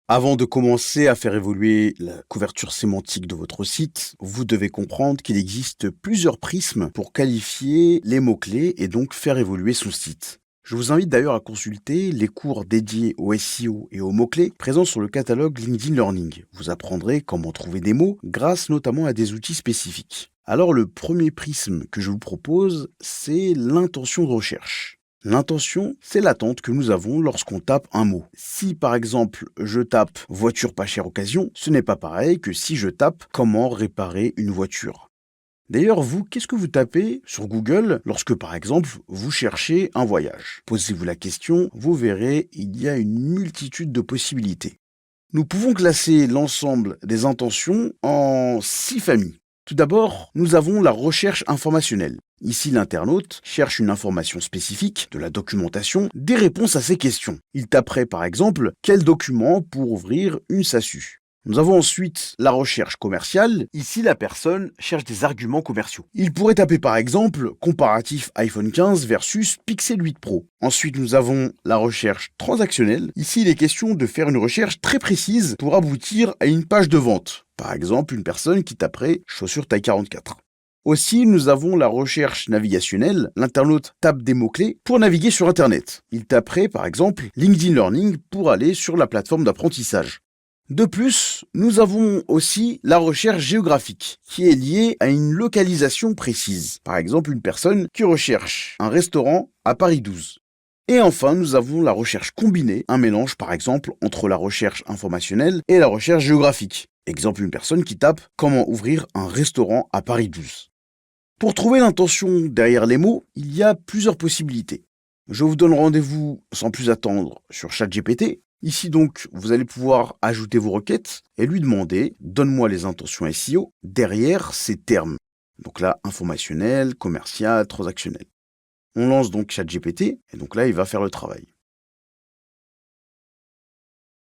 Avant de commencer à faire évoluer la couverture sémantique de votre site, vous devez comprendre qu'il existe plusieurs prismes pour qualifier les mots-clés et donc faire évoluer son site. Je vous invite d'ailleurs à consulter les cours dédiés au SEO et aux mots-clés présents sur le catalogue LinkedIn Learning. Vous apprendrez comment trouver des mots grâce notamment à des outils spécifiques. Alors le premier prisme que je vous propose, c'est l'intention de recherche. L'intention, c'est l'attente que nous avons lorsqu'on tape un mot. Si par exemple je tape voiture pas chère occasion, ce n'est pas pareil que si je tape comment réparer une voiture. D'ailleurs, vous, qu'est-ce que vous tapez sur Google lorsque par exemple vous cherchez un voyage? Posez-vous la question, vous verrez, il y a une multitude de possibilités. Nous pouvons classer l'ensemble des intentions en 6 familles. Tout d'abord, nous avons la recherche informationnelle. Ici, l'internaute cherche une information spécifique, de la documentation, des réponses à ses questions. Il taperait par exemple quel document pour ouvrir une SASU. Nous avons ensuite la recherche commerciale. Ici, la personne cherche des arguments commerciaux. Il pourrait taper par exemple comparatif iPhone 15 versus Pixel 8 Pro. Ensuite, nous avons la recherche transactionnelle. Ici, il est question de faire une recherche très précise pour aboutir à une page de vente. Par exemple, une personne qui taperait chaussures taille 44. Aussi, nous avons la recherche navigationnelle. L'internaute tape des mots-clés pour naviguer sur Internet. Il taperait par exemple LinkedIn Learning pour aller sur la plateforme d'apprentissage. De plus, nous avons aussi la recherche géographique, qui est liée à une localisation précise. Par exemple, une personne qui recherche un restaurant à Paris 12. Et enfin, nous avons la recherche combinée, un mélange par exemple entre la recherche informationnelle et la recherche géographique. Exemple, une personne qui tape comment ouvrir un restaurant à Paris 12. Pour trouver l'intention derrière les mots, il y a plusieurs possibilités. Je vous donne rendez-vous sans plus attendre sur ChatGPT. Ici donc, vous allez pouvoir ajouter vos requêtes et lui demander « Donne-moi les intentions SEO derrière ces termes ». Donc là, informationnel, commercial, transactionnel. On lance donc ChatGPT et donc là, il va faire le travail.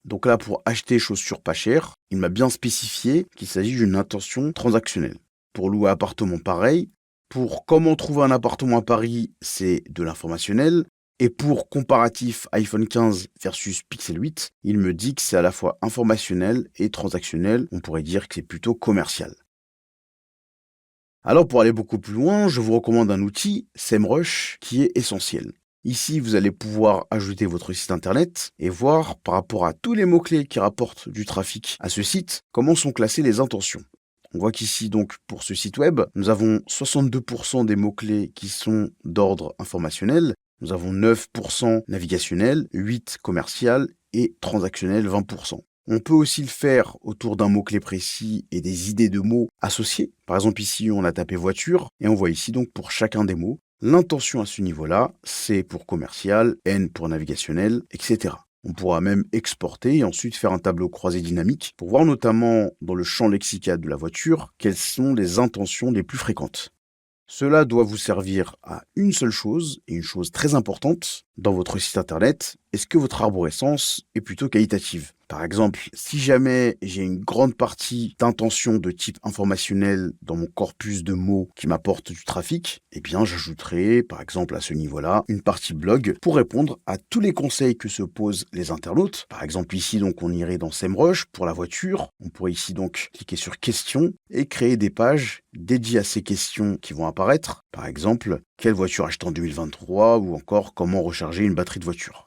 Donc là, pour acheter chaussures pas chères, il m'a bien spécifié qu'il s'agit d'une intention transactionnelle. Pour louer appartement, pareil. Pour comment trouver un appartement à Paris, c'est de l'informationnel. Et pour comparatif iPhone 15 versus Pixel 8, il me dit que c'est à la fois informationnel et transactionnel. On pourrait dire que c'est plutôt commercial. Alors pour aller beaucoup plus loin, je vous recommande un outil, SEMrush, qui est essentiel. Ici, vous allez pouvoir ajouter votre site internet et voir par rapport à tous les mots-clés qui rapportent du trafic à ce site, comment sont classées les intentions. On voit qu'ici, donc, pour ce site web, nous avons 62% des mots-clés qui sont d'ordre informationnel, nous avons 9% navigationnel, 8% commercial et transactionnel 20%. On peut aussi le faire autour d'un mot-clé précis et des idées de mots associés. Par exemple, ici, on a tapé voiture et on voit ici, donc, pour chacun des mots, l'intention à ce niveau-là, C pour commercial, N pour navigationnel, etc. On pourra même exporter et ensuite faire un tableau croisé dynamique pour voir notamment dans le champ lexical de la voiture quelles sont les intentions les plus fréquentes. Cela doit vous servir à une seule chose, et une chose très importante, dans votre site internet, est-ce que votre arborescence est plutôt qualitative? Par exemple, si jamais j'ai une grande partie d'intention de type informationnel dans mon corpus de mots qui m'apporte du trafic, eh bien j'ajouterai, par exemple à ce niveau-là, une partie blog pour répondre à tous les conseils que se posent les internautes. Par exemple ici, donc, on irait dans SEMrush pour la voiture. On pourrait ici donc cliquer sur questions et créer des pages dédiées à ces questions qui vont apparaître. Par exemple, quelle voiture acheter en 2023 ou encore comment recharger une batterie de voiture.